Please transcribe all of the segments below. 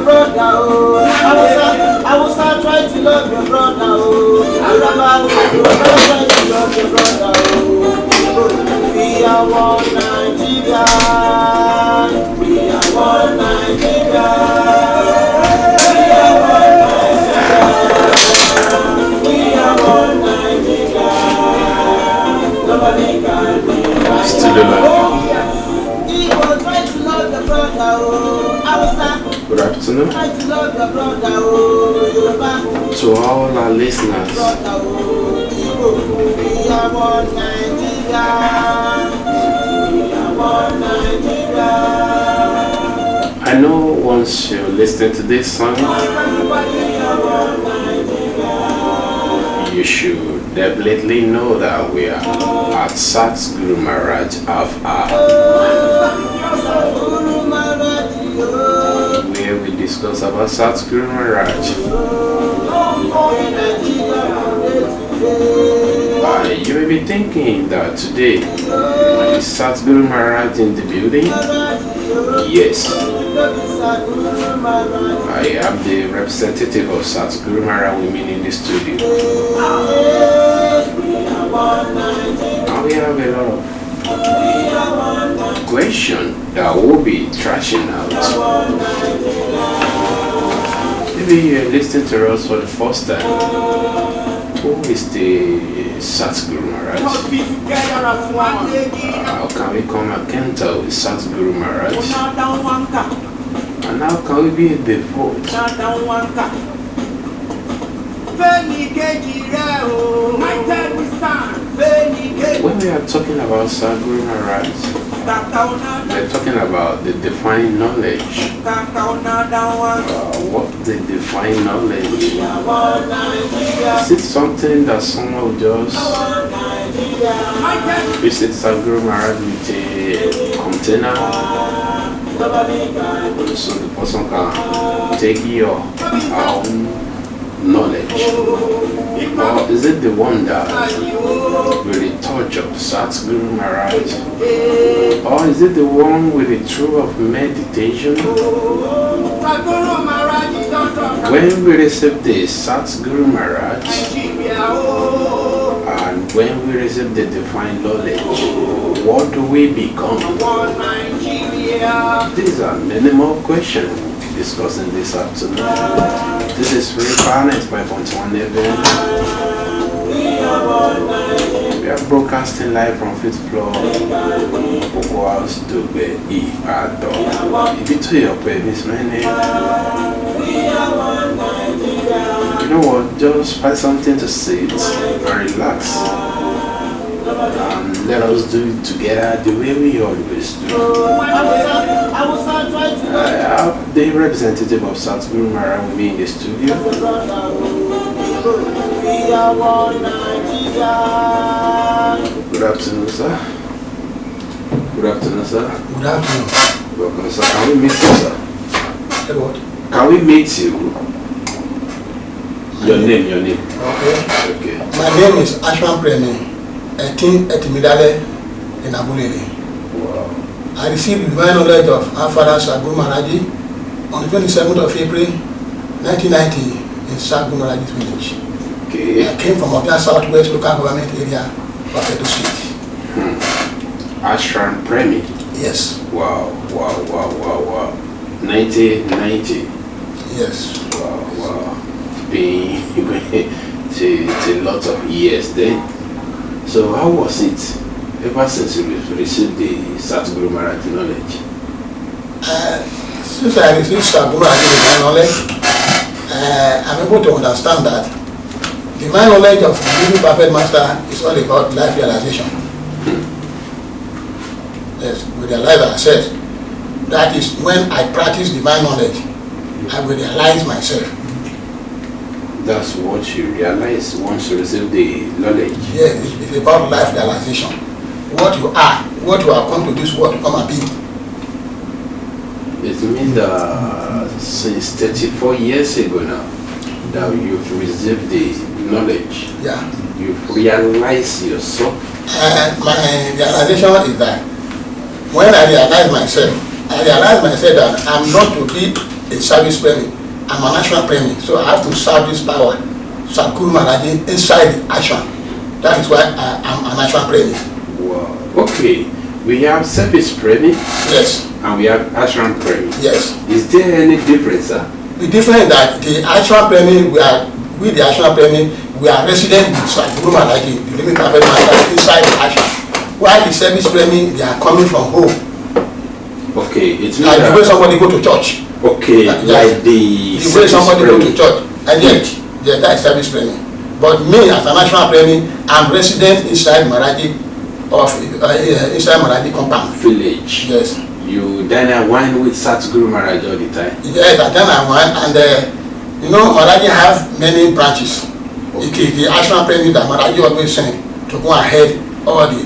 your brother, oh. I will start trying to love your brother, oh. I will try to love your brother, oh. We are one Nigeria. We are one Nigeria. We are one Nigeria. We are one Nigeria. Nobody can be like Still alive. He was trying to love the brother, oh. I was like, Good afternoon trying to love the brother, oh. to all our listeners. Brother, oh. We are one Nigeria. We are one Nigeria. I know once you listen to this song, We are one Nigeria. you should definitely know that we are at Satguru Maharaj of Satguru Maharaj Ji, oh. where we discuss about Satguru Maharaj. You may be thinking that today is Satguru Maharaj in the building. Yes, I am the representative of Satguru Maharaj with me in the studio. Now we have a lot of questions that will be trashing out. Maybe you're listening to us for the first time. Who is the Satguru Maharaj? How can we come acquainted with Satguru Maharaj? And how can we be a devote? When we are talking about Satguru Maharaj, we're talking about the divine knowledge. What the divine knowledge? Is it something that someone will just visit Satguru Maharaj with a container, so the person can take your own knowledge? Or is it the one that with the touch of Satguru Maharaj? Or is it the one with the truth of meditation? When we receive the Satguru Maharaj and when we receive the divine knowledge, what do we become? These are many more questions discussing this afternoon. This is Free Planet 5.1 FM. We are broadcasting live from 5th floor, Boko House, Dugbe, Ibadan. If you tell your babies, my name. You know what? Just find something to sit and relax. And let us do it together the way we always do. I have the representative of Satguru Maharaj with me in the studio. Good afternoon, sir. Good afternoon, sir. Good afternoon. Welcome, sir. Can we meet you, sir? What? Can we meet you? Your name. Okay. Okay. My name is Ashwan Premi, 18 Etimidale in Abulele. Wow. I received divine knowledge of our father Satguru Maharaj Ji on the 27th of April 1990 in Satguru Maharaj Ji's village. Okay. I came from Obia Southwest local government area of Edo State. Ashram Premi. Yes. Wow. 1990. Yes. Wow. It's a lot of years then. So how was it ever since you received the Satguru Maharaj knowledge? Since I received Satguru Maharaj knowledge, I'm able to understand that divine knowledge of the living perfect master is all about life realization. Yes, we realize ourselves. That is when I practice divine knowledge, I will realize myself. That's what you realize once you receive the knowledge. Yes, it's about life realization. What you are, what you have come to this world to come and be. It means that since 34 years ago now, that you've received the knowledge. Yeah. You've realized yourself. My realization is that when I realize myself that I'm not to be a service premier. I'm a national premier, so I have to serve this power, Satguru Maharaj Ji, inside the ashram. That is why I'm a national premier. Wow. Okay, we have service premier. Yes. And we have ashram premier. Yes. Is there any difference, sir? The difference is that the ashram premier, with the ashram premier, we are resident with Satguru Maharaj Ji, the living perfect master, inside the ashram. While the service premier, they are coming from home. Okay, it's like the way somebody go to church. Okay, like the way somebody go to church. And yet, that is service premier. But me, as a national premier, I'm resident inside Maharaji inside Maharaji compound. Village. Yes. You dine and wine with Satguru Maharaj all the time? Yes, I dine and wine, and Maharaji have many branches. Okay. It is the ashram premier that Maharaji always send to go ahead all the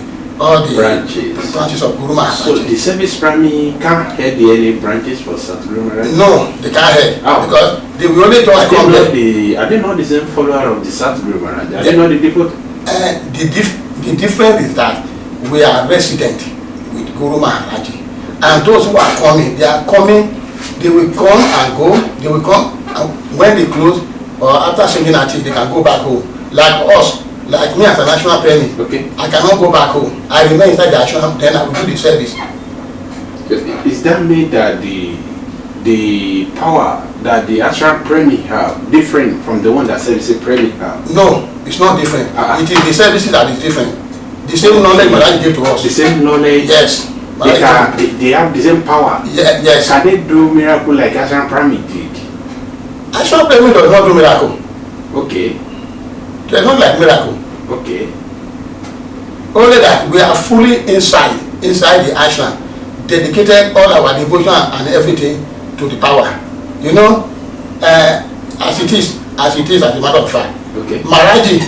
branches of Guru Maharaj. So the service premier can't head any branches for Satguru Maharaj? No, they can't head. Oh. Because they will only just come there. Are they not the same follower of the Satguru Maharaj? Are they not the people? The difference is that we are resident with Guru Maharaj. And those who are coming, they will come and go, they will come, and when they close, or after singing at it, they can go back home. Like us, like me as a national premier, okay. I cannot go back home. I remain inside the ashram, then I will do the service. Is that mean that the power that the ashram premier have different from the one that service premier have? No, it's not different. It is the services that is different. The same knowledge Maharaj gave to us. The same knowledge? Yes. They have the same power? Yes. Can they do miracle like ashram premier did? Ashram premier does not do miracle. Okay. They are not like miracle. Okay. Only that we are fully inside the ashram, dedicated all our devotion and everything to the power. You know, as it is as a matter of fact. Okay. Maharaj Ji,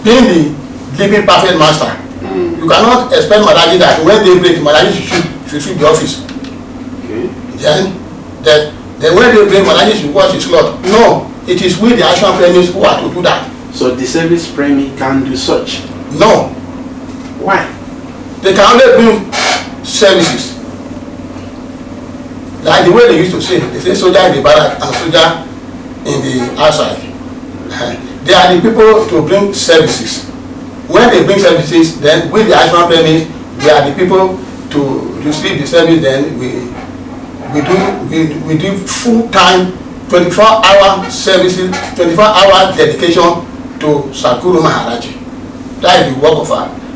being the living perfect master, you cannot expect Maharaj Ji that when they break, Maharaj Ji should sweep the office. Okay. Then when they break, Maharaj Ji should wash his cloth. No, it is we the ashram premiers who are to do that. So the service premier can do such? No. Why? They can only bring services. Like the way they used to say, they say soldier in the barrack and soldier in the outside. They are the people to bring services. When they bring services, then with the ashram premiers, they are the people to receive the service. Then we do full-time 24-hour services, 24-hour dedication to Satguru Maharaj. That is the work of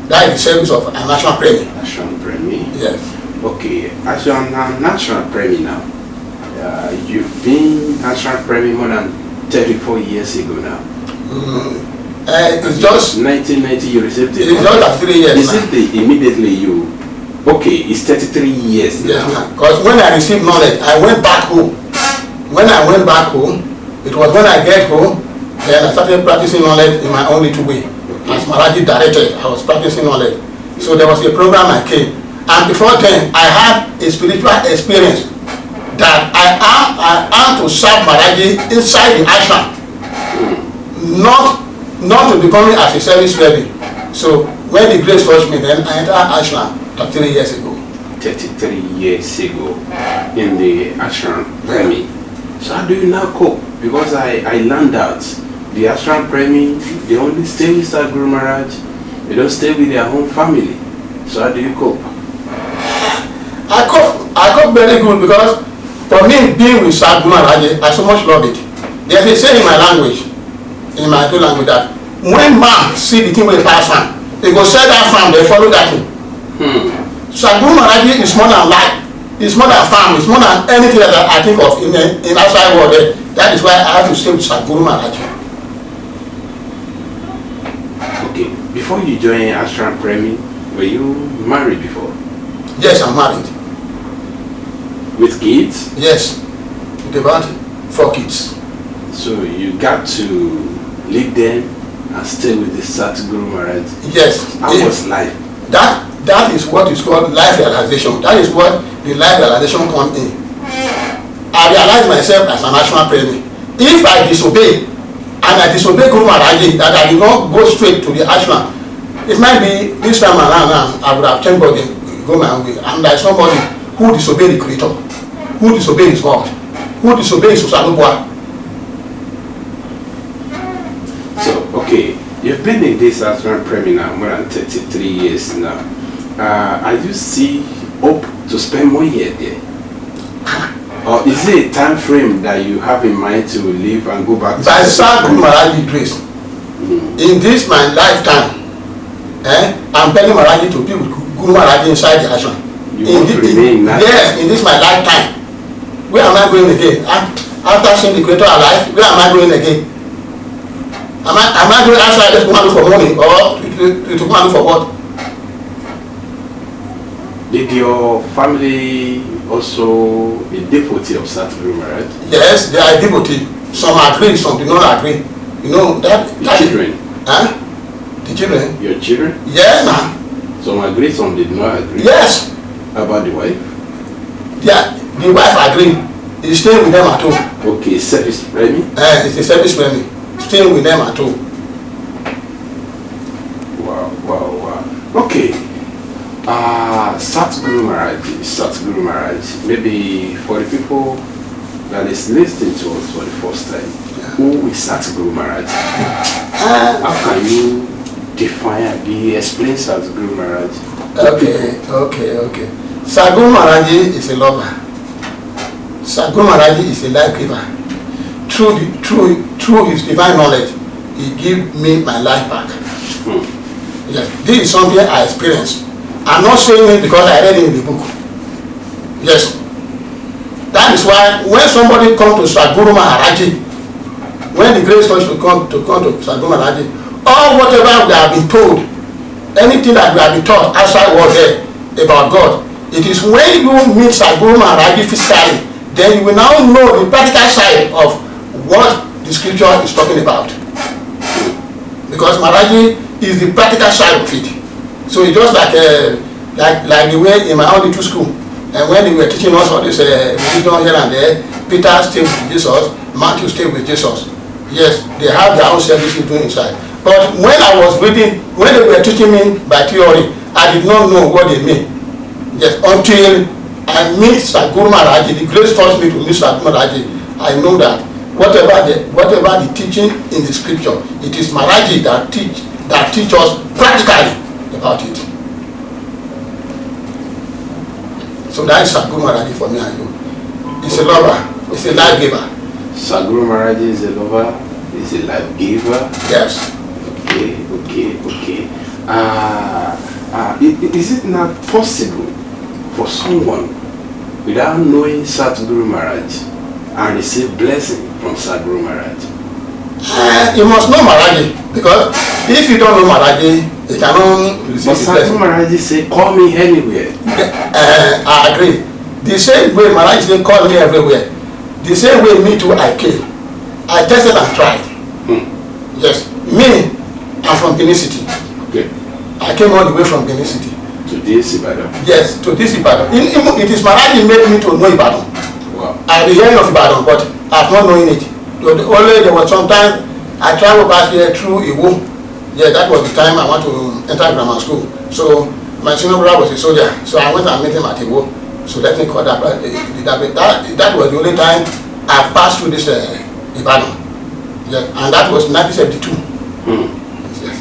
that is the service of a national premier. National premier? Yes. Okay, as you are national premier now, you've been national premier more than 34 years ago now. It's just 1990 you received it. It's just like 3 years. Is it immediately you? Okay, it's 33 years now. Yes, because when I received knowledge, I went back home. When I went back home, it was when I get home, then I started practicing knowledge in my own little way. As Maharaj Ji directed, I was practicing knowledge. So there was a program I came. And before then, I had a spiritual experience that I am to serve Maharaj Ji inside the ashram. Not to becoming as a service levy. So when the grace touched me, then I entered ashram 33 years ago. 33 years ago in the ashram premier. So how do you now cope? Because I learned that the ashram premier, they only stay with Satguru Maharaj, they don't stay with their own family. So how do you cope? I cope very good, because for me being with Satguru Maharaj, I so much love it. There's a saying in my language, in my two language, that when man see the thing with a pass farm, they go sell that farm, they follow that thing. Satguru Maharaj is more than life. It's more than farm. It's more than anything that I think of in outside world. That is why I have to stay with Satguru Maharaj. Okay, before you joined ashram premier, were you married before? Yes, I'm married. With kids? Yes, with about 4 kids. So you got to leave them and stay with the Satguru Maharaj? Yes. How was life? That is what is called life realization. That is what the life realization comes in. I realize myself as a national premier. If I disobey, and I disobey Guru Maharaj Ji, that I do not go straight to the ashram, it might be this time around now, I would have changed body, go my own way. I'm like somebody who disobeyed the Creator, who disobeyed his God. who disobeys Osalubua. So, okay, you've been in this Aswan Premier more than 33 years now. Are you see hope to spend more years there? Or is it a time frame that you have in mind to leave and go back to? By Satguru Maharaj Ji grace, in this my lifetime, I'm telling Maharaj Ji to be with Guru Maharaj Ji inside the ashram. Yes, in this my lifetime. Where am I going again? After seeing the Creator alive, where am I going again? Am I going outside just to look for money or to look for what? Did your family also a devotee of Satguru Maharaj? Yes, they are devotee. Some agree, some do not agree. You know that. The children? Huh? The children? Your children? Yes, ma'am. Some agree, some did not agree. Yes. How about the wife? The wife agreed. He's staying with them at home. Okay, service premi? It's a service premi. Staying with them at home. Wow. Okay. Satguru Maharaj, maybe for the people that is listening to us for the first time, who is Satguru Maharaj? How can you define, explain Satguru Maharaj? Okay. Satguru Maharaj is a lover. Satguru Maharaj is a life giver. Through his divine knowledge, he gave me my life back. Yes, this is something I experienced. I'm not saying it because I read it in the book. Yes. That is why when somebody comes to Satguru Maharaj Ji, when the grace comes to come to Satguru Maharaj Ji, all whatever we have been told, anything that we have been taught outside was there about God, it is when you meet Satguru Maharaj Ji physically, then you will now know the practical side of what the scripture is talking about. Because Maharaj Ji is the practical side of it. So it's just like the way in my own little school, and when they were teaching us all this religion here and there, Peter stayed with Jesus, Matthew stayed with Jesus. Yes, they have their own services doing inside. But when I was reading, when they were teaching me by theory, I did not know what they mean. Yes, until I meet Satguru Maharaj Ji, the grace taught me to meet Satguru Maharaj Ji, I know that whatever the teaching in the scripture, it is Maharaj Ji that teach us practically about it. So that is Satguru Maharaj Ji for me and you. He's a lover, he's a life giver. Satguru Maharaj Ji is a lover, he's a life giver. Yes. Okay. Is it not possible for someone without knowing Satguru Maharaj and receive blessing from Satguru Maharaj? You must know Maharaj Ji, because if you don't know Maharaj Ji, you cannot receive the blessing. Satguru Maharaj Ji say, call me anywhere. I agree. The same way Maharaj Ji say, call me everywhere. The same way me too, I came. I tested and tried. Yes. Me, I'm from Benin City. Okay. I came all the way from Benin City. To this Ibadan? Yes, to this Ibadan. It is Maharaj Ji made me to know Ibadan. Wow. I had heard of Ibadan, but I have not known it. Only there was some time I traveled back here through Iwo. Yeah, that was the time I want to enter grammar school. So my senior brother was a soldier, so I went and met him at Iwo. So let me call that. That was the only time I passed through this Ibadan. Yeah, and that was 1972. Yes.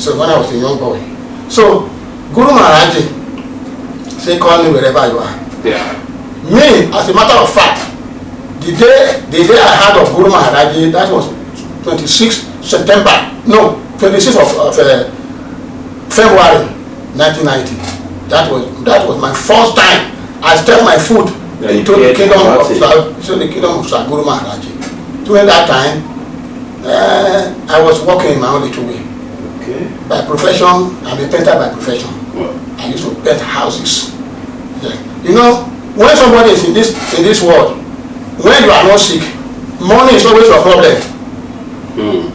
So when I was a young boy. So Guru Maharaj Ji say, call me wherever you are. Yeah. Me, as a matter of fact, the day I heard of Guru Maharaj Ji, that was 26th September. No, 26th of February 1990. That was my first time I stepped my foot into the kingdom of Satguru Maharaj Ji. During that time, I was working in my own little way. Okay. By profession, I'm a painter by profession. Wow. I used to paint houses. Yeah. You know, when somebody is in this world, when you are not sick, money is always your problem.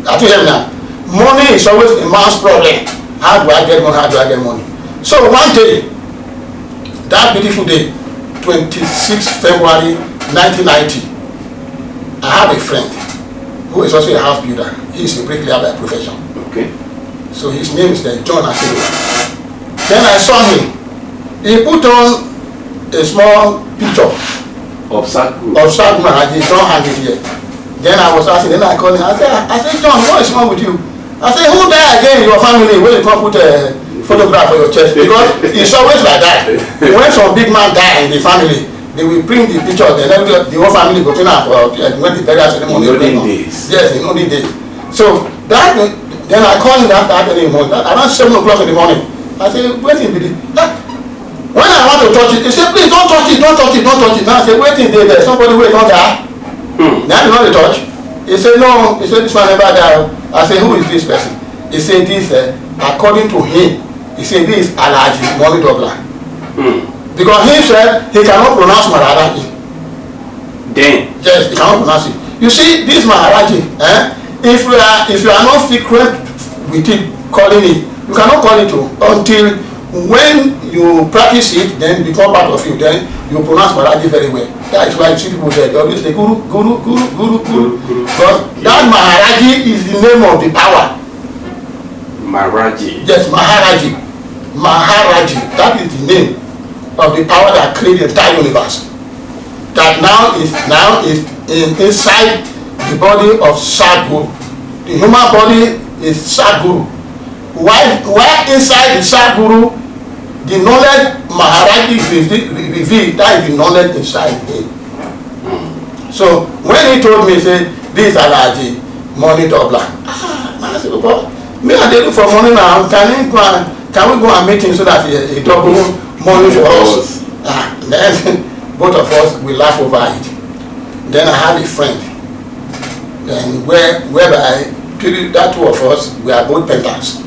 I tell you now, money is always a man's problem. How do I get money? So one day, that beautiful day, 26th February 1990, I have a friend who is also a house builder. He is a bricklayer by profession. Okay. So his name is John Asiro. Then I saw him. He put on a small picture Of Satguru. Of Satguru Maharaj Ji, don't hang it here. Then I was asking, then I called him, I said, John, what is wrong with you? I said, who died again in your family when you can't put a photograph on your chest? Because it's always like that. When some big man die in the family, they will bring the picture, then the whole family go clean up when the burial ceremony is going on. Yes, in only days. So that, then I called him that early morning, around 7 o'clock in the morning. I said, wait in the when I want to touch it, he said, please don't touch it, don't touch it, don't touch it. Now I said, wait in there, somebody will not die. Now you know the touch. He said, no, he said, this one never died. I said, who is this person? He said, this, according to him, he said, this is Alaji, Money Dobla. Because he said he cannot pronounce Maharaji. Then? Yes, he cannot pronounce it. You see, this Maharaji, if you are not frequent with it, calling it, you cannot call it until when you practice it, then become part of you, then you pronounce Maharaji very well. That is why you see people there, they always say Guru, Guru, Guru, Guru, Guru. Because that Maharaji is the name of the power. Maharaji. Yes, Maharaji. Maharaji. That is the name of the power that created the entire universe. That now is inside the body of Satguru. The human body is Satguru. While inside the Satguru, the knowledge Maharaji revealed, that is the knowledge inside him. So when he told me, he said, this is Alaji, Money Dobla. I said, oh, me and they look for money now. Can we go and meet him so that he double money for us? Then both of us will laugh over it. Then I had a friend. Then whereby that two of us, we are both penters.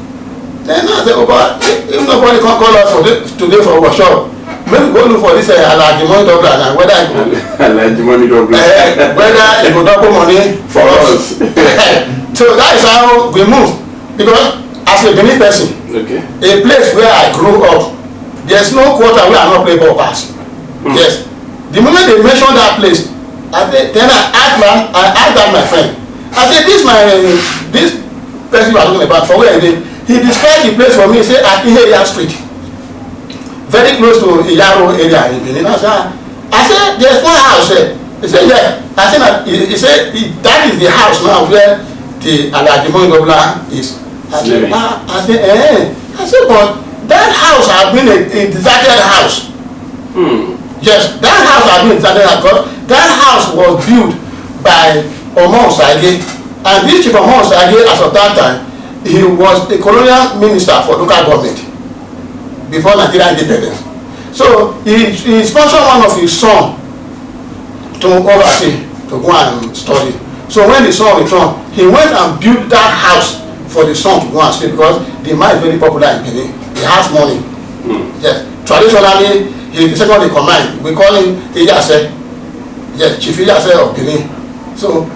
Then I said, oh, but if nobody can call us today for workshop, maybe go look for this Alaji Money Dobla and whether I go Alaji Money Dobla. whether it will double money for us. So that is how we move. Because as a Benin person, okay, a place where I grew up, there's no quarter where I not play ball pass. Yes. The moment they mention that place, then I asked that my friend. I said, this person you are talking about, for where is it? He described the place for me. He said, at Iheria Street, very close to Iyaro area in Benin. I said, there's one house there. He said, yeah. I said, he said, that is the house now where the Alaji Money Dobla is. I said, but that house has been a deserted house. Yes, that house has been a deserted house because that house was built by Omar Sage, and this chief Omar Sage, as of that time, he was a colonial minister for local government before Nigeria independence. So he sponsored one of his sons to oversee, to go and study. So when the son returned, he went and built that house for the son to go and stay because the man is very popular in Benin. He has money. Yes. Traditionally, he is the second in command. We call him Iyase. Yes, Chief Iyase of Benin. So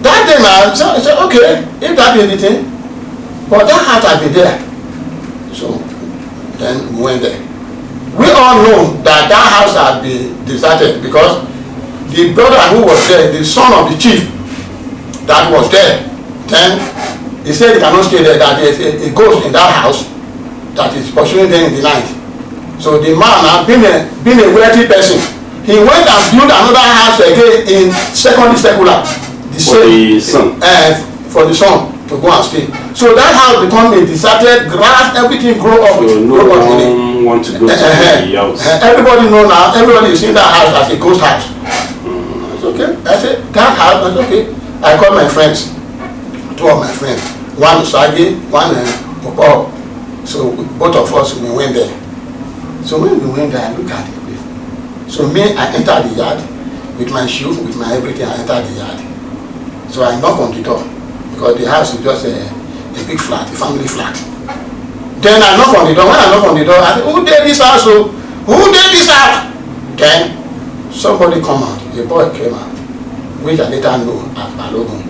that day now, I said, okay, if that is the thing, but that house had been there. So then we went there. We all know that that house had been deserted because the brother who was there, the son of the chief that was there, then he said he cannot stay there, that there is a ghost in that house that is pursuing them in the night. So the man, being a wealthy person, he went and built another house again in secondary secular. For the son to go and stay. So that house become a deserted, grass, everything grow up. So no one want to go to the house. Everybody know now, everybody is in that house as a ghost house. It's okay. I said, that house, that's okay. I called my friends, two of my friends. One Sagi, one Popo. So both of us, we went there. So when we went there, I looked at the place. So me, I entered the yard with my shoes, with my everything, I entered the yard. So I knocked on the door because the house is just a big flat, a family flat. Then I knocked on the door. When I knocked on the door, I said, who did this house? Who did this house? Then somebody come out, a boy came out, which I later know as Balogun.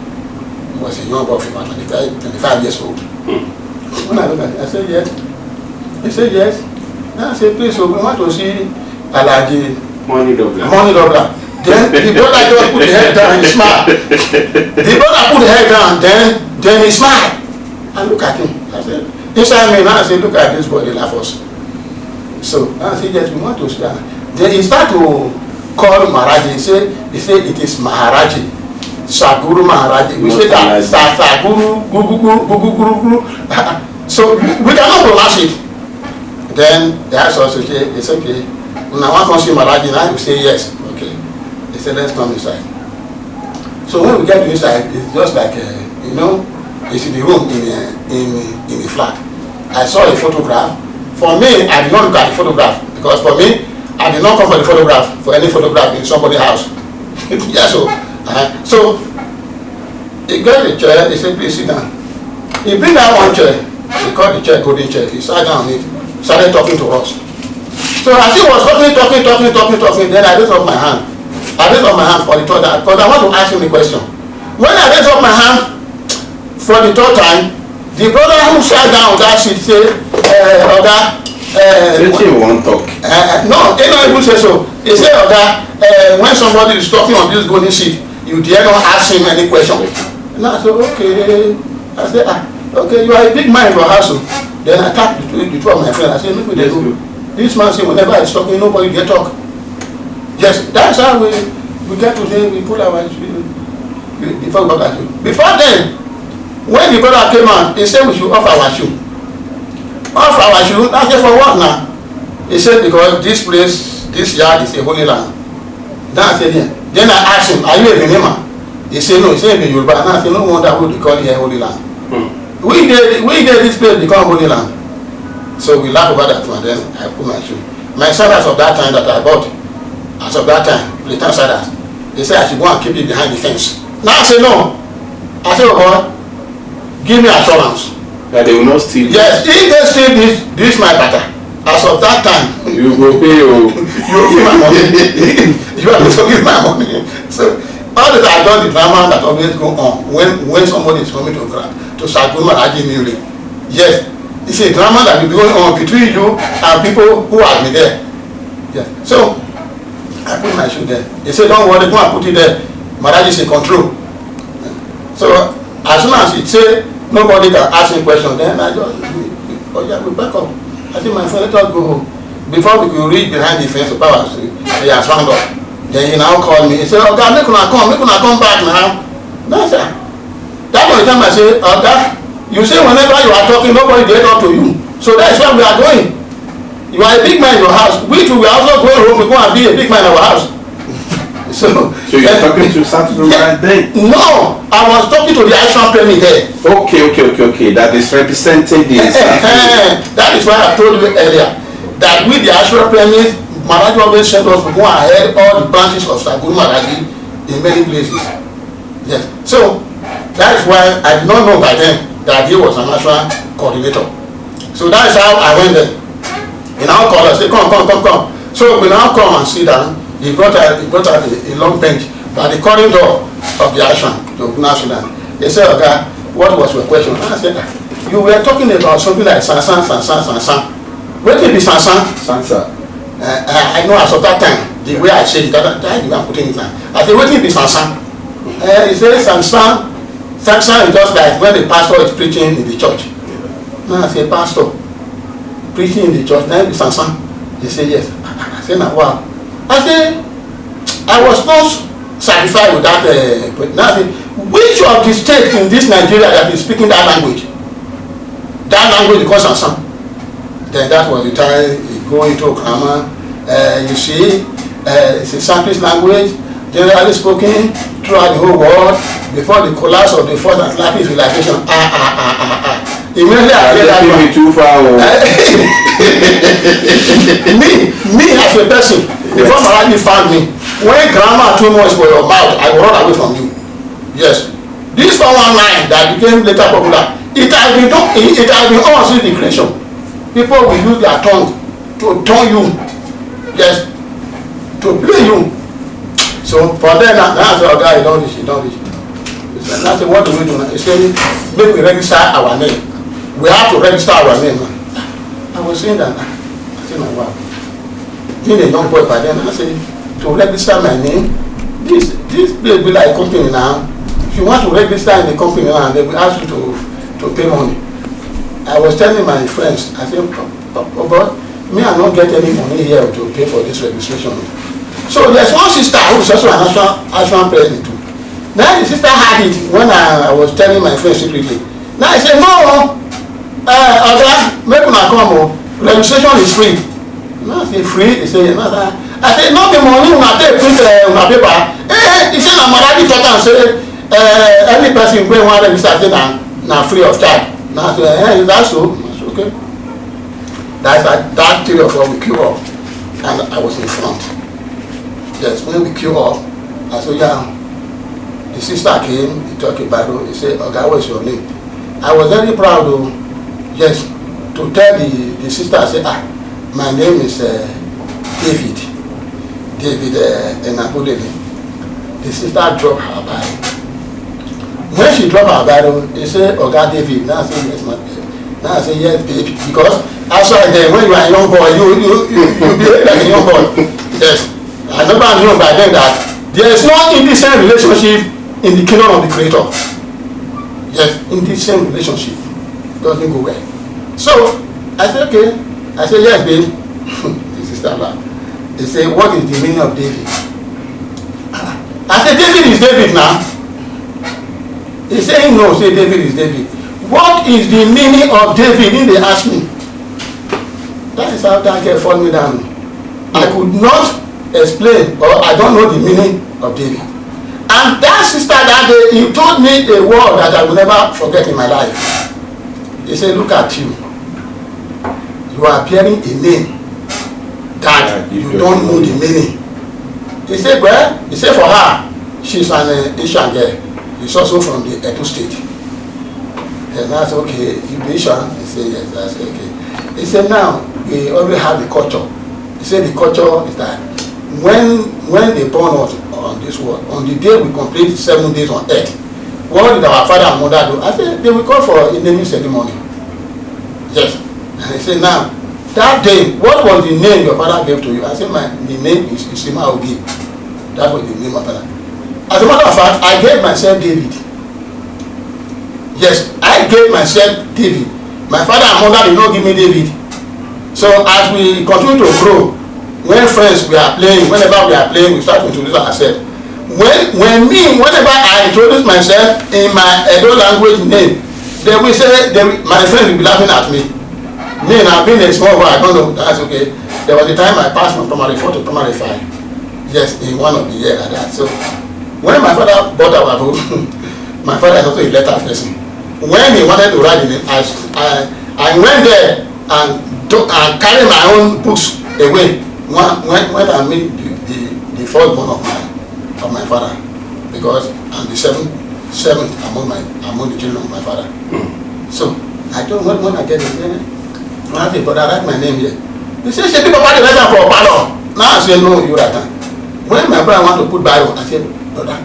He was a young boy, about 25 years old. When I looked at it, I said, yes. He said, yes. Then I said, please, so we want to see Alaji Money Dobla. Money Dobla. Then the brother just put the head down and he smiled. The brother put the head down, then he smiled. I look at him. I said, inside me now, I said, look at this boy, they laugh us. So I said, yes, we want to stand. Then he started to call Maharaj Ji. He say it is Maharaj Ji, Satguru Maharaj Ji. We say that Satguru, Guru. So we cannot pronounce it. Then they asked us to say, it's okay. Now I want to see Maharaj Ji. Now we say yes. Okay. They said, let's come inside. So when we get to inside, it's just like it's in the room in the flat. I saw a photograph. For me, I did not look at the photograph because for me, I did not come for the photograph, for any photograph in somebody's house. Yeah, so he got the chair, he said, please sit down. He bring down one chair, he called the chair golden chair, he sat down on it, started talking to us. So as he was talking, then I raised up my hand. I raised up my hand for the third time, because I want to ask him a question. When I raised up my hand for the third time, the brother who sat down on that seat said, you won't talk. No, they don't even say so. They say, when somebody is talking on this golden seat, you dare not ask him any question. And I said, okay. I said, okay, you are a big man in your house. Then I tapped the two of my friends. I said, look what they do. This man said, whenever he's talking, nobody can talk. Yes, that's how we get to say, we put our before we got you. Before then, when the brother came out, he said we should off our shoe. Off our shoe, I said, for what now? He said, because this place, this yard is a holy land. Then I said, yeah. Then I asked him, are you a Benema? He said, no. He said, in Yoruba. And I said, no wonder would they call here holy land. We did this place become holy land. So we laugh about that one. Then I put my shoe. My sandals of that time that I bought, as of that time, return sandals, they said I should go and keep it behind the fence. Now I said, no. I said, oh, give me assurance. That they will not steal. Yes, if they steal this my butter. As of that time, you will pay you. You will give my money. You have to give my money. So all that I done the drama that always go on when somebody is coming to Satguru Maharaj Ji music. Yes, it's a drama that will be going on between you and people who have been there. Yes. So I put my shoe there. They say, don't worry, go and put it there. Maharaj is in control. So as soon as it say nobody can ask me question, then I just we back up. I said, my friend, let us go home. Before we could reach behind the fence of Power Street, he has found up. Then he now called me. He said, oh God, make una come back now. No, sir. That was the time I said, oh God, you say whenever you are talking, nobody dare talk to you. So that's where we are going. You are a big man in your house. We too, we are also going home. We go and be a big man in our house. So you're talking to Satguru right there? No, I was talking to the Ashram Premier there. Okay. That is representing the that is why I told you earlier that with the Ashram Premier, Maharaj always sent us to go ahead all the branches of Satguru Maharaj Ji in many places. Yes. So that is why I did not know by then that he was an Ashram coordinator. So that is how I went there. He now called us, say, come. So we now come and sit down. He brought out a long bench by the corridor of the ashram to North Sudan. They said, okay, what was your question? I said, you were talking about something like Sansan. What did be Sansan? Sansa. I know as of that time, the way I said it, that the way I'm putting it now. I said, what did be Sansan? He said, Sansan is just like when the pastor is preaching in the church. No, I said, pastor, preaching in the church, now it be Sansan. He said, yes. I said, now, wow. I said, I was not satisfied with that. Now, which of the states in this Nigeria that is speaking that language? That language because of some. Then that was the time you go into grammar. You see, it's a Sanskrit language, generally spoken throughout the whole world. Before the collapse of the Fourth Atlantic civilization, immediately I hear that one. Too far. me as a person. Before Maharaj Ji found me, when grammar too much for your mouth, I will run away from you. Yes. This 419 that became later popular, it has been all since the creation. People will use their tongue to turn you, yes, to play you. So for them, that's our guy, he don't reach. That's what do we do now? He said, make we register our name. We have to register our name. I was saying that. I said, my wow. Being a young boy by then, I said, to register my name, this place will be like a company now. If you want to register in the company now, they will ask you to pay money. I was telling my friends, I said, but me, I don't get any money here to pay for this registration. So there's one sister who is also an Ashram president too. Now the sister had it when I was telling my friend secretly. Now I said, no, make una come, registration is free. Now I say free, he say, no, I said, not the money una take print una paper. He said, na Maraji talk and say, any person wey wan register say na free of charge. Now I say, is that so? I said, okay. That 3 of 4 we queue up, and I was in front. Yes, when we queue up, I said, yeah. The sister came, he talked about it, he said, okay, what's your name? I was very proud of, yes, to tell the sister, I said, my name is David Enapolele. The sister dropped her Bible. When she dropped her Bible, he said, okay, David. Now I said, yes, my baby. Now I said, yes, baby. Because outside there, when you are a young boy, you behave like a young boy. Yes. I never knew by then that there is no indecent relationship in the kingdom of the Creator. Yes, indecent relationship doesn't go well. So I said, okay. I said, yes, babe. The sister laughed. They say, what is the meaning of David? I said, David is David now. He said, no, say David is David. What is the meaning of David? Then they asked me. That is how that girl followed me down. I could not explain, or I don't know the meaning of David. And that sister that day, he told me a word that I will never forget in my life. He said, look at you. You are bearing a name that you don't know the meaning. He said, well, he said for her, she's an Asian girl. He's also from the Edo State. And I said, okay, you be Asian? He said, yes. I said, okay. He said, now, we already have the culture. He said the culture is that when they born us on this world, on the day we complete 7 days on earth, what did our father and mother do? I said, they will call for a naming ceremony. Yes. And he said, now, that day, what was the name your father gave to you? I said, the name is Isima Ogi. That was the name of my father. As a matter of fact, I gave myself David. Yes, I gave myself David. My father and mother did not give me David. So as we continue to grow, when friends we are playing, whenever we are playing, we start to introduce ourselves. Whenever I introduce myself in my Edo language name, they will say, my friends will be laughing at me. Me, I've been a small boy, I don't know, that's okay. There was a time I passed from primary 4 to primary 5. Yes, in one of the years like that. So when my father bought our book, my father is also a letter person. When he wanted to write in it, I went there and carried my own books away when I made the first born of my father, because I'm the seventh among the children of my father. So I told him when I get there, I said, but I write my name here. He said, "She people the letter for Palo." Now I said, no, you write that. When my brother want to put Bible, I said, brother.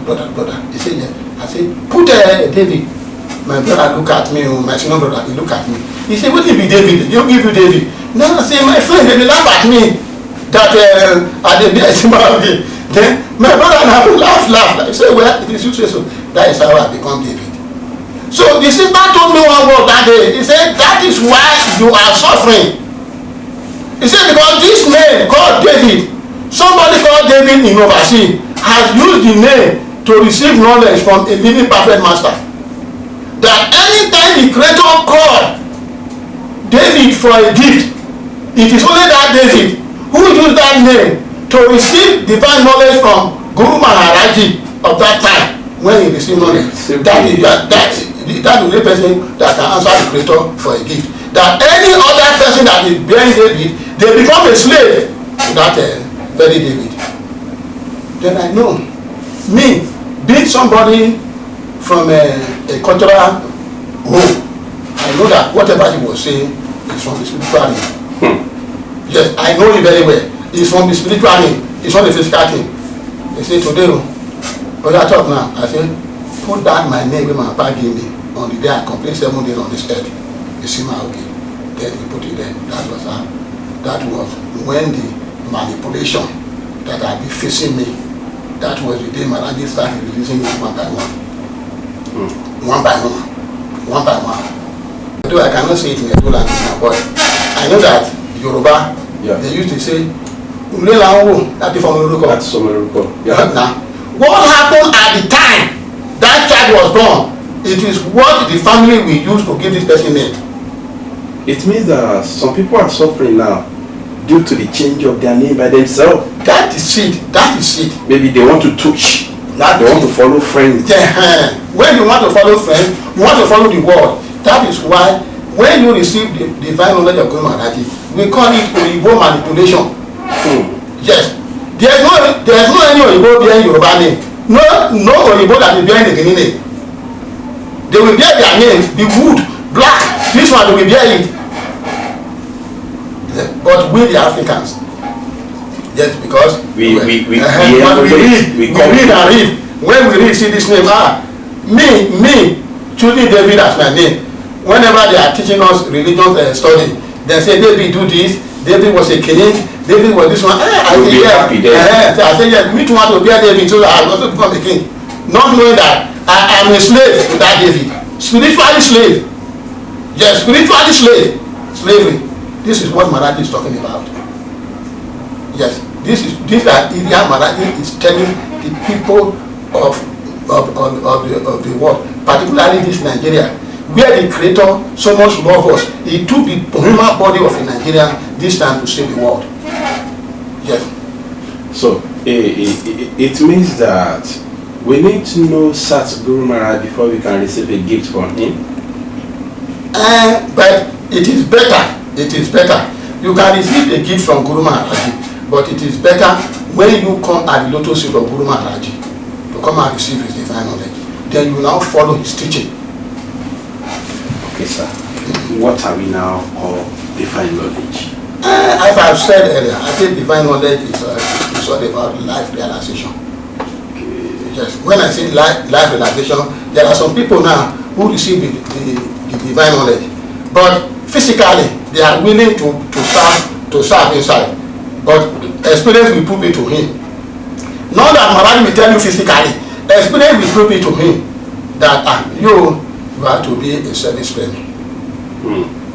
He said, yes. I said, put David. My brother look at me, my senior brother, he look at me. He said, what if be David? He'll give you David. Now I say, my friend, they laugh at me that I did this. Then my brother and I will laugh. He said, well, it is you say so. That is how I become David. So the sister told me one word that day. He said, that is why you are suffering. He said, because this name called David, somebody called David in overseas has used the name to receive knowledge from a living perfect master. That anytime the Creator called David for a gift, it is only that David who used that name to receive divine knowledge from Guru Maharaj Ji of that time when he received knowledge. That is the person that can answer the Creator for a gift. That any other person that is bearing David, they become a slave to that very David. Then I know, me, being somebody from a cultural home, I know that whatever he was saying is from the spiritual realm. Yes, I know it very well. It's from the spiritual realm. It's not the physical thing. They say today, what I talk now, I say, put down my name when my papa gave me on the day I complete 7 days on this earth. You see my okay. Then he put it there. That was when the manipulation that had been facing me. That was the day Maharaj Ji started releasing me one by one. One by one. Though I cannot say it in a two language now, but I know that Yoruba, they used to say, That's Somoluko. Yeah. Now, what happened at the time that child was born? It is what the family will use to give this person name. It means that some people are suffering now due to the change of their name by themselves. That is it. Maybe they want to touch. They want to follow friends. When you want to follow friends, you want to follow the world. That is why when you receive the divine knowledge of Guru Maharaj Ji, we call it Oyibo manipulation. Yes. There is no any Oyibo behind Yoruba name. No Oyibo that is behind the Guinea name. They will bear their names, the wood, black. This one they will bear it. But we the Africans, yes, because we read and read. When we read, see this name, me choosing David as my name. Whenever they are teaching us religion study, they say David do this, David was a king, David was this one. I say yes. I say yes, me too want to be a David so that I also become a king. Not knowing that I am a slave to that David. Spiritually slave. Yes, spiritually slave. Slavery. This is what Maharaj is talking about. Yes, this area Maharaj is telling the people of the world, particularly this Nigeria, where the Creator so much loved us. He took the human body of a Nigerian this time to save the world. Yes. So it means that we need to know Satguru Maharaj before we can receive a gift from him. But it is better. You can receive a gift from Guru Maharaj, but it is better when you come at the lotus feet of Guru Maharaj to come and receive his divine knowledge. Then you now follow his teaching. Okay, sir. What are we now called divine knowledge? As I've said earlier, I think divine knowledge is all about life realization. Okay. Yes. When I say life realization, there are some people now who receive the divine knowledge, but physically they are willing to serve inside, but experience will prove it to him. Not that Maharaj will tell you physically, experience will prove it to him that you have to be a serviceman.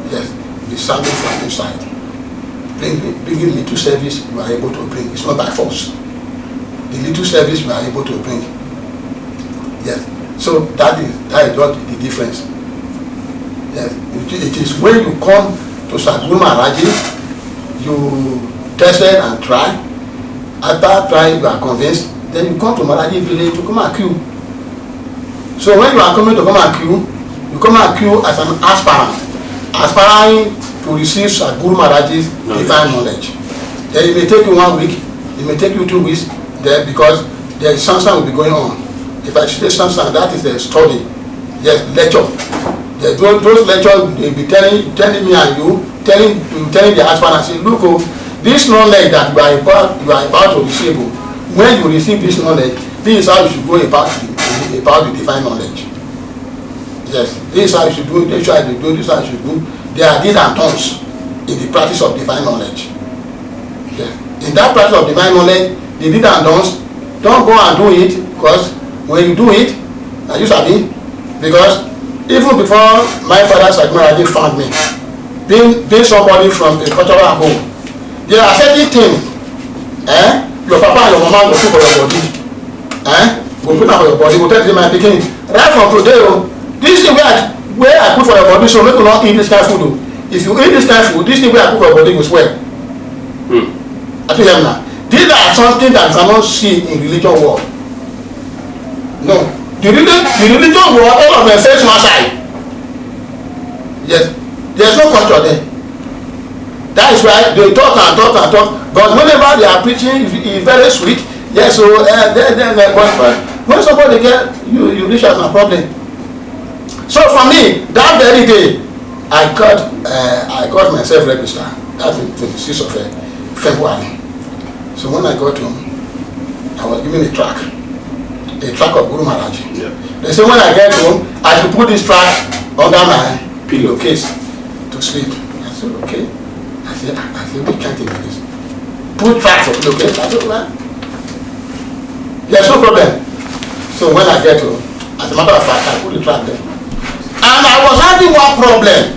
Yes, be serving from inside. Bringing little service you are able to bring. It's not by force. The little service you are able to bring. Yes. So that is what the difference. Yes. It is when you come to Satguru Maharaj Ji, you tested and try. After trying, you are convinced. Then you come to Maharaj Ji village to come and queue. So when you are coming to come and queue, you come and queue as an aspirant, aspiring to receive Satguru Maharaj Ji's divine knowledge. Then it may take you 1 week, it may take you 2 weeks, then because there is something will be going on. If I say something, that is a study. Yes, lecture. Those lectures they be telling me and you, telling the aspirant and say, look, this knowledge that you are about to receive, when you receive this knowledge, this is how you should go about the divine knowledge. Yes, this is how you should do, this is how you do, this is how you should do. There are deeds and don'ts in the practice of divine knowledge. Yes. In that practice of divine knowledge, the deeds and don'ts, don't go and do it, because when you do it, you sabi, because even before my father Satguru Maharaj Ji found me, being somebody from a cultural home, there are certain things your papa and your mama go put for your body. Go put for your body, go tell them my pikin, right from today, this thing where I put for your body, so make you not eat this kind of food. If you eat this kind of food, this thing where I put for your body will swell. I tell them now. These are something that you cannot see in religion world. No. The religion world, all of them face one side. Yes. There's no culture there. That is why they talk and talk and talk. But whenever they are preaching, it's very sweet. Yes, so but when somebody get you reach out my problem. So for me, that very day, I got myself registered. That's the 26th of February. So when I got home, I was given a track of Guru Maharaj Ji. Yeah. They say when I get home, I should put this track under my pillowcase to sleep. I said, okay. I said, we can't do this. Put track for pillowcase. I said, well, there's no problem. So when I get home, as a matter of fact, I put the track there. And I was having one problem.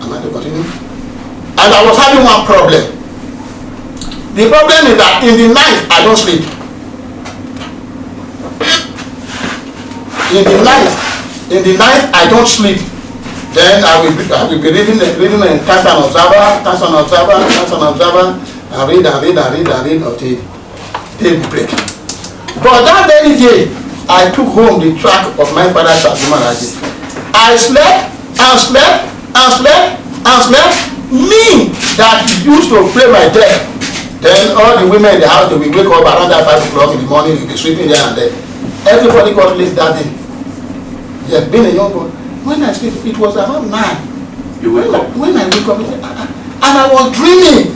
Am I to continue? I And I was having one problem. The problem is that in the night I don't sleep. In the night I don't sleep. Then I will be reading Times and Observer, and read until day break. But that very day, I took home the track of my father Satguru Maharaj Ji. I slept and slept and slept and slept. Me that used to play my deck. Then all the women in the house, they will wake up around that 5 o'clock in the morning, they will be sleeping there and there. Everybody got late that day. Yes, being a young boy. When I sleep, it was around 9. You wake up? When I wake up, and I was dreaming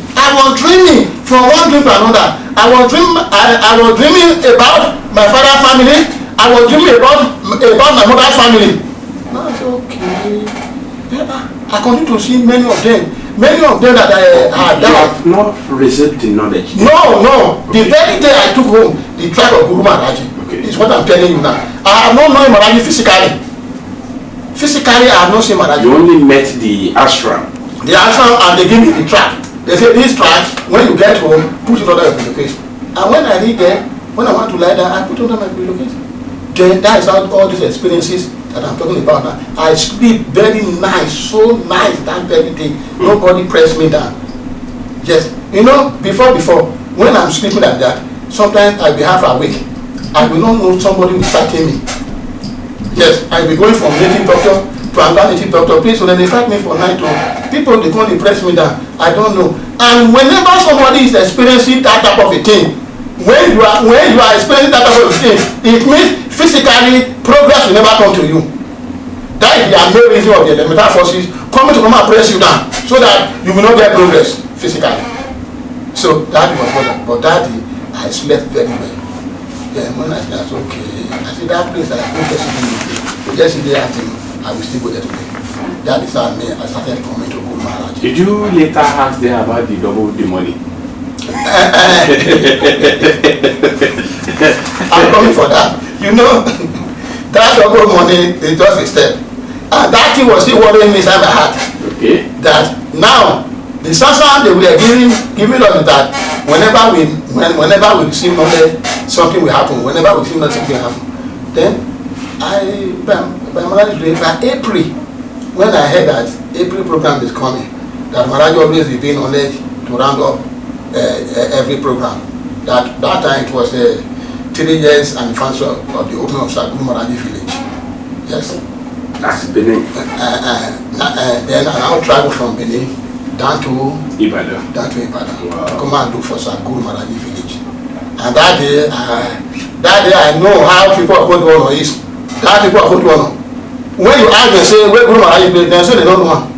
from one dream to another. I was dreaming about my father's family. I was dreaming about my mother's family. I said, okay. I continue to see many of them that I had You have not received the knowledge. No. Okay. The very day I took home the track of Guru Maharaj Ji, okay, is what I'm telling you now. I have not known Maharaj Ji physically. Physically, I have not seen Maharaj Ji. You only met the ashram. The ashram, and they give me the track. They say this track, when you get home, put it under your pillowcase. And when I read there, when I want to lie down, I put it under my pillowcase. Then that is how all these experiences that I'm talking about now. I sleep very nice, so nice that very day. Nobody pressed me down. Yes, you know, before, when I'm sleeping like that, sometimes I'll be half awake. I will not know somebody will fighting me. Yes, I'll be going from native doctor to another native doctor. Please, so then they fight me for night. People, they can't press me down. I don't know. And whenever somebody is experiencing that type of a thing, when you are experiencing that type of a thing, it means physically progress will never come to you. That is the main reason of the elemental forces coming to come and press you down, so that you will not get progress physically. So that was what. But that day I slept very well. Then when I said, okay, I said that place I go yesterday afternoon, I will still go there today. That is how I started coming to Guru Maharaj Ji. Did you later ask them about the double the money? I'm coming for that. You know, that double money is just a step. And that thing was still worrying me inside my heart. Okay. That now, the sansan they were giving us that whenever we receive knowledge, something will happen. Whenever we receive knowledge, something will happen. Then by April, when I heard that April program is coming, that Maharaj always reveal knowledge to round up every program. That time it was 3 years anniversary of the opening of Satguru Maharaj Ji village. Yes. That's Benin. Then I now travel from Benin down to Ibadan. Wow. To come and look for Satguru Maharaj Ji village. And that day I know how people are going to honor is. That people are going to honor. When you ask them, say, where Guru Maharaj Ji, they say they don't know.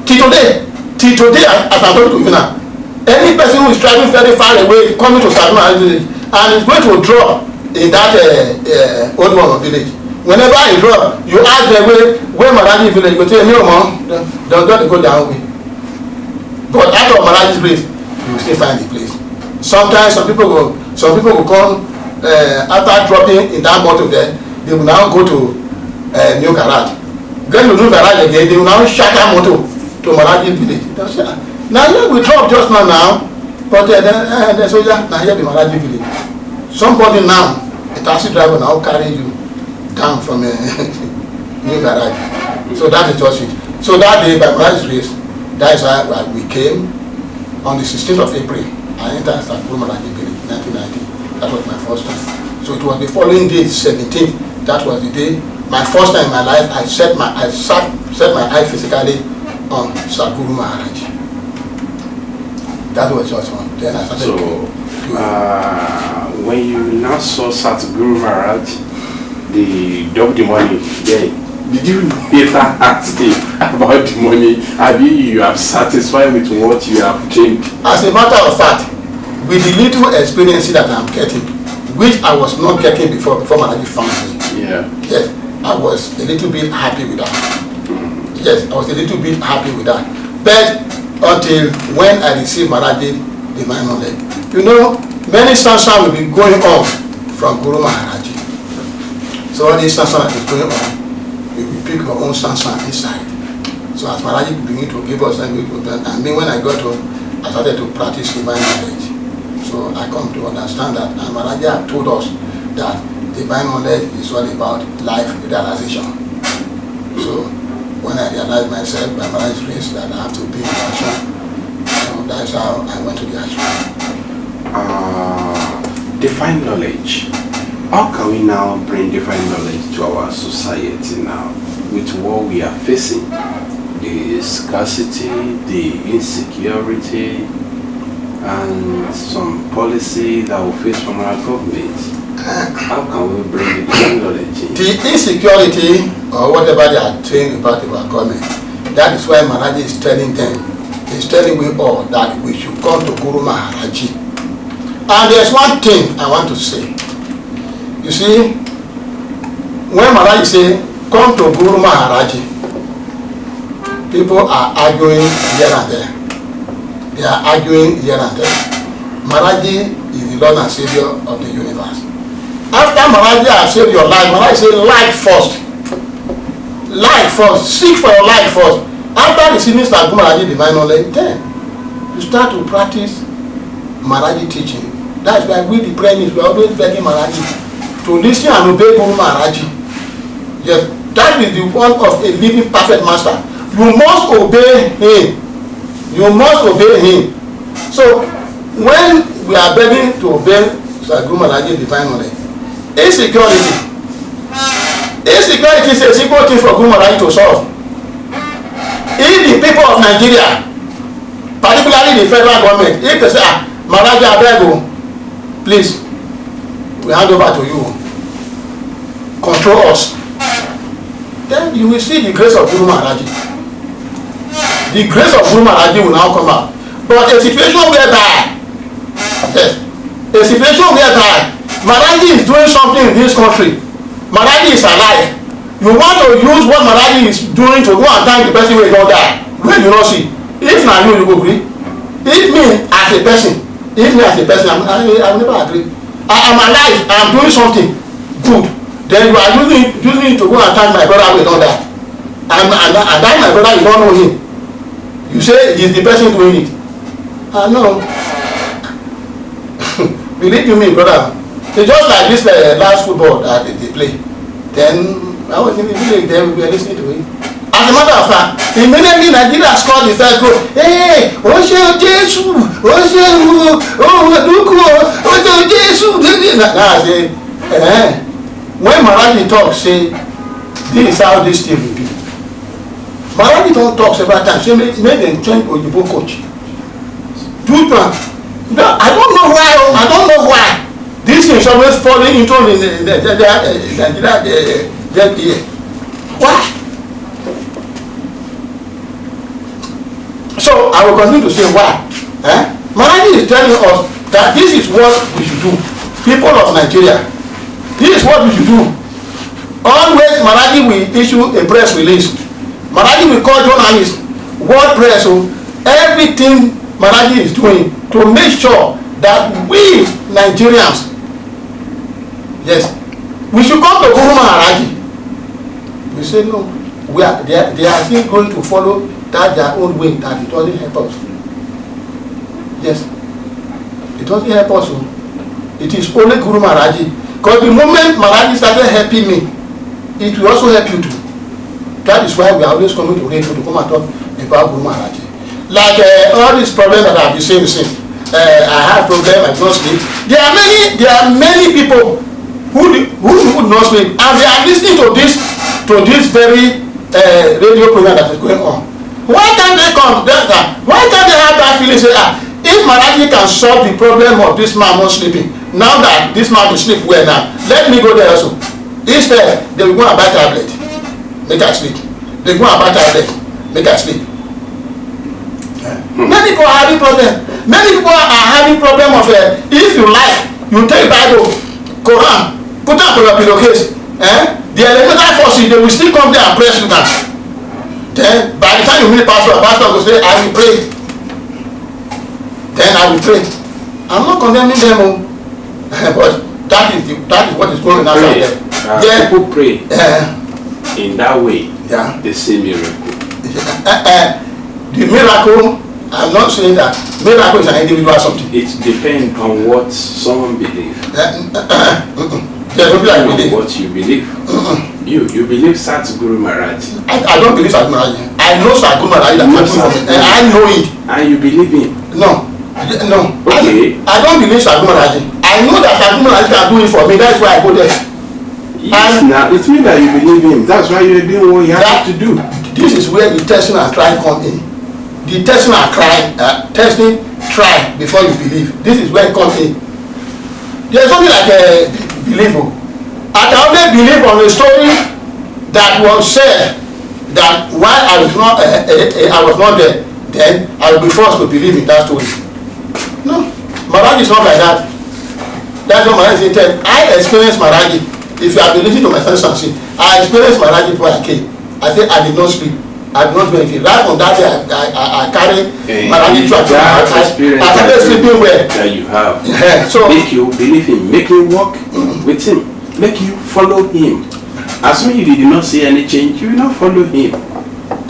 Till today, as I'm talking to you now, any person who is traveling very far away, coming to Satguru Maharaj Ji village, and is going to drop in that old one of village. Whenever he drop, you ask them where Maharaj Ji village, you go say, no man, don't go down way. But after Maharaj Ji's place, you will still find the place. Sometimes some people will come after dropping in that motor there, they will now go to New Garage. Then to New Garage again, they will now shut that motor to Maharaj Ji's village. Now here we drop just now, but the soldier, now here be Maharaj Ji's village. Somebody now, a taxi driver now carry you down from New Garage. So that is just it. So that day by Maharaj's grace, that is why we came on the 16th of April. I entered Satguru Maharaj Ji village 1990. That was my first time. So it was the following day, 17th. That was the day, my first time in my life, I set my eye physically on Satguru Maharaj Ji. That was just one. Then I started when you now saw Satguru Maharaj, the double money, did you later ask him about the money? You are satisfied with what you have changed? As a matter of fact, with the little experience that I'm getting, which I was not getting before Maharaj found me. Yeah. Yes, I was a little bit happy with that. Yes, I was a little bit happy with that. But until when I received Maharaj divine knowledge, you know, many sansan will be going on from Guru Maharaj Ji. So all these sansan that is going on, you will pick your own sansan inside. So as Maharaji began to give us and me when I got home, I started to practice divine knowledge. So I come to understand that Maharaji had told us that divine knowledge is all about life realization. So when I realized myself by Maharaj's grace that I have to be in action, so that's how I went to the ashram. Divine knowledge. How can we now bring divine knowledge to our society now with what we are facing? The scarcity, the insecurity, and some policy that we face from our government. How can we bring the divine knowledge in? The insecurity or whatever they are saying about our government, that is why Maharaj is telling them, he's telling we all that we should come to Guru Maharaj Ji. And there's one thing I want to say. You see, when Maharaj say, come to Guru Maharaj Ji, people are arguing here and there. They are arguing here and there. Maharaj Ji is the Lord and Savior of the universe. After Maharaj Ji has saved your life, Maharaj say, life first. Life first. Seek for your life first. After receiving Satguru Maharaj Ji divine knowledge, then you start to practice Maharaj Ji teaching. That's why we the prayers, we are always begging Maharaj Ji to listen and obey Guru Maharaj Ji. Yes, that is the one of a living perfect master. You must obey him. You must obey him. So when we are begging to obey Satguru Maharaj Ji divine knowledge, insecurity is a simple thing for Guru Maharaj to solve. If the people of Nigeria, particularly the federal government, if they say, Maharaj Ji, I beg you, please, we hand over to you, control us, then you will see the grace of Guru Maharaj Ji. The grace of Guru Maharaj Ji will now come out. But a situation whereby, yes, a situation whereby Maharaj Ji is doing something in this country, Maharaj Ji is alive, you want to use what Maharaj Ji is doing to go and thank the person who don't die, when you not see. If not you go agree. If me as a person, I will never agree. I am alive, I am doing something good. Then you are using it to go and thank my brother who don't die. And that my brother, you don't know him. You say he's the person doing it. No. Believe you me, brother. It's just like this last football that they play. Then I was in the village, then we were listening to it. As a matter of fact, immediately Nigeria scored the first goal. Hey, Oshe Jesus, Now I say, when Maharaj Ji talks, say, this is how this thing will be. Maharaj Ji don't talk several times. Say, make them change Oyibo coach. Do one. I don't know why. This is always falling into the why? So I will continue to say why. Maharaj Ji is telling us that this is what we should do. People of Nigeria, this is what we should do. Always Maharaj Ji will issue a press release. Maharaj Ji will call journalists, word press, everything Maharaj Ji is doing to make sure that we Nigerians, yes, we should come to Guru Maharaj Ji. We say no, they are still going to follow that their own way, that it doesn't help us. Yes, it doesn't help us. It is only Guru Maharaj Ji. Because the moment Maharaj Ji started helping me, it will also help you too. That is why we are always coming to radio to come and talk about Guru Maharaj Ji. Like all these problems that I've been saying, I have problems, I don't sleep. There are many people who would not sleep, and they are listening to this very radio program that is going on. Why can't they come? Why can't they have that feeling? Say, if Maharaj Ji can solve the problem of this man not sleeping, now that this man will sleep well now, let me go there also. Instead, they will go and buy tablet, make her sleep. They go and buy tablet, make her sleep. Many people are having problem. Many people are having problem of if you like, you take Bible, Quran, put up on your pillowcase. The elemental forces, they will still come there and press you down. Then by the time you meet pastor will say, I will pray. Then I will pray. I'm not condemning them, but that is what is going on outside there. People pray in that way, they see miracle. The miracle, I'm not saying that miracle is an individual something. It depends on what someone believes. There's nothing I believe. What you believe. You believe Satguru Maharaj. I don't believe Satguru Maharaj. I know Satguru Maharaj that happened for me. I know it. And you believe him? No. Okay. I don't believe Satguru Maharaj. I know that Satguru Maharaj can do it for me. That's why I go there. Yes, now it means that you believe him. That's why you're doing what you have to do. This is where the testing and try come in. The testing and try before you believe. This is where it comes in. There's something like a belief. I can only believe on a story that was said that while I was not there, then I will be forced to believe in that story. No, Maharaj is not like that. That's what Maharaj said. I experienced Maharaj. If you have been listening to my first and I experienced Maharaj before I came. I said I did not sleep. I did not do anything. Right from that day, I carry Maharaj to I started sleeping well. That you have. So make you believe him, make you walk with him, make you follow him. As soon as you did not see any change, you will not follow him.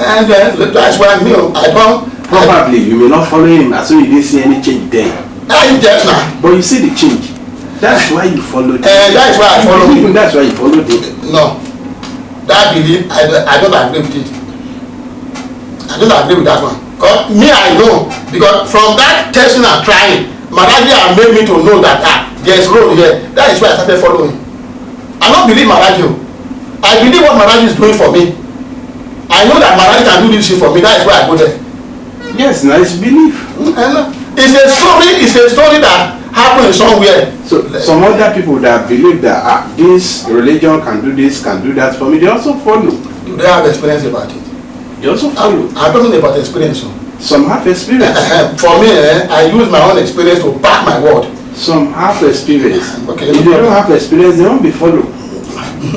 And that's why I don't. Probably you may not follow him as soon as you didn't see any change then. Yes, now. But you see the change. That's why you followed him. That's why I followed him. That's why you followed him. No. That belief, I don't agree with it. I don't agree with that one. Because me, I know. Because from that testing and trying, Maharaj has made me to know that there's road here. That is why I started following. I don't believe Maharaj. I believe what Maharaj is doing for me. I know that Maharaj can do this shit for me. That is why I go there. Yes, nice belief. It's a story that happened somewhere. So some other people that believe that this religion can do this, can do that for me, they also follow. Do they have experience about it? They also follow. I don't know about experience. Some have experience. For me, I use my own experience to back my word. Some have experience. Okay, if they don't have experience, they won't be follow.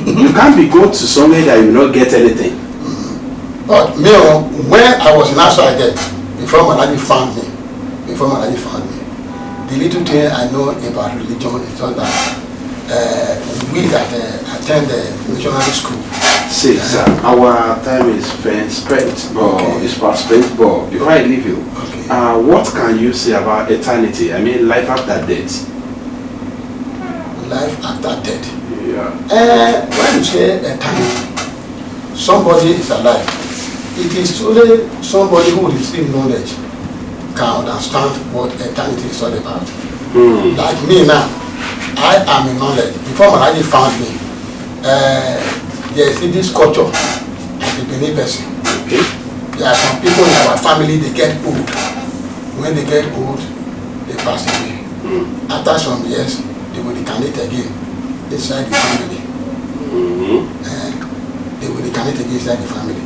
You can't be go to somewhere that you will not get anything. But me, when I was in outside there, before Maharaj found me, the little thing I know about religion is just that we that attend the missionary school. See, sir, our time is spent, it's past spent, but before I leave you, what can you say about eternity? I mean, life after death. Life after death. Yeah. When you say eternity, somebody is alive. It is only somebody who receives knowledge can understand what eternity is all about. Like me now, I am in knowledge. Before Maharaj found me, there is this culture as a Benin person. Okay. There are some people in our family, they get old. When they get old, they pass away. After some years, they will reincarnate again inside the family. They will reincarnate again inside the family.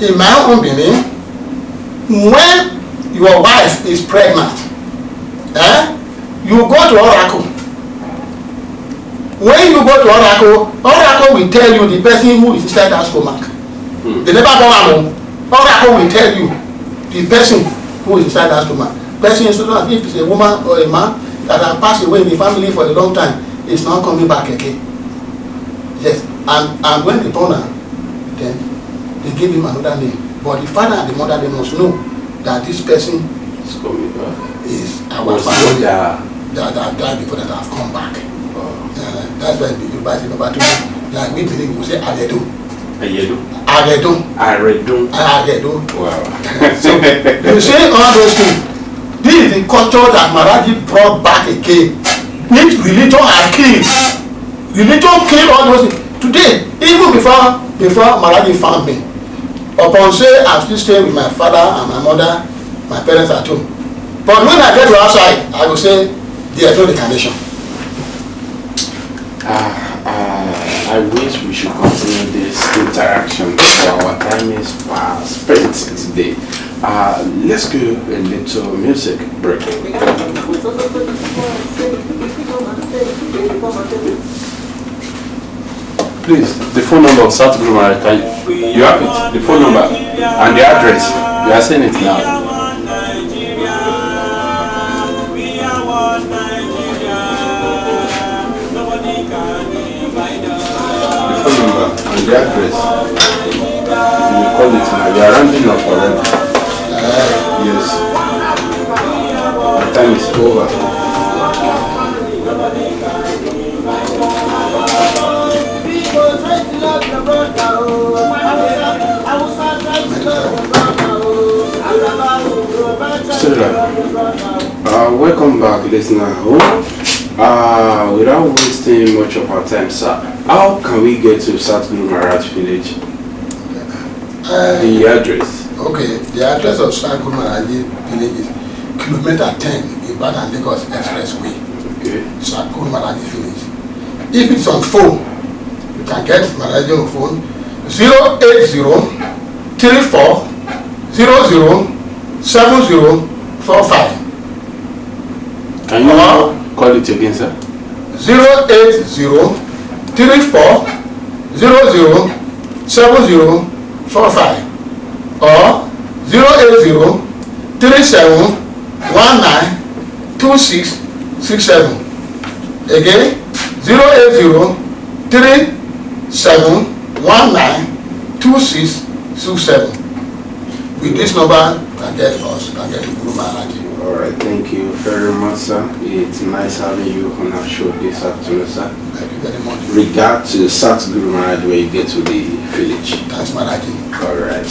In my own Benin, when your wife is pregnant, you go to Oracle. When you go to Oracle will tell you the person who is inside that stomach. They never born. Oracle will tell you the person who is inside that stomach. Person is not, if it's a woman or a man that has passed away in the family for a long time, is not coming back again. Yes, and when they born her, then they give him another name. But the father and the mother, they must know that this person It's coming back. is our family that died before that have come back. That's why the Yoruba say Baba Tunde. Like we believe, we say Agedo. Wow. So you see all those things. This is the culture that Maharaj Ji brought back again. Which religion has killed. Religion killed all those things. Today, even before Maharaj Ji found me, upon say I'm still staying with my father and my mother, my parents at home. But when I get to outside, I will say there is no reincarnation. I wish we should continue this interaction, but our time is fast spent today. Let's go a little music break. Please, the phone number of Satguru Maharaj, you have it, the phone number and the address. You are saying it now. The phone number and the address. you call it now. You are rounding up already. Yes. The time is over. Welcome back, listener. Without wasting much of our time, sir, how can we get to Satguru Maharaj village? The address. Okay, the address of Satguru Maharaj Ji village is kilometer 10 Ibadan Lagos Expressway. Okay. Satguru Maharaj Ji village. If it's on phone, you can get Maharaj Ji on phone 080-3400-7045. Can you call it again, sir? 080-3400-7045 or 080-3719-2667. Again, 080-3719-2667. With this number, you can get us, you can get the Guru Maharaj Ji. Alright, thank you very much, sir. It's nice having you on our show this afternoon, sir. Thank you very much. Regard to Satguru Maharaj when you get to the village. Thanks, Maharaj Ji. Alright.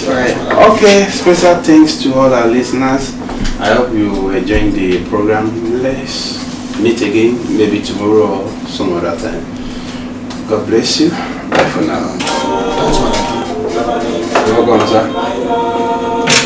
Okay, special thanks to all our listeners. I hope you enjoyed the program. Let's meet again, maybe tomorrow or some other time. God bless you. Bye for now. Thanks, Maharaj Ji. You're welcome, sir.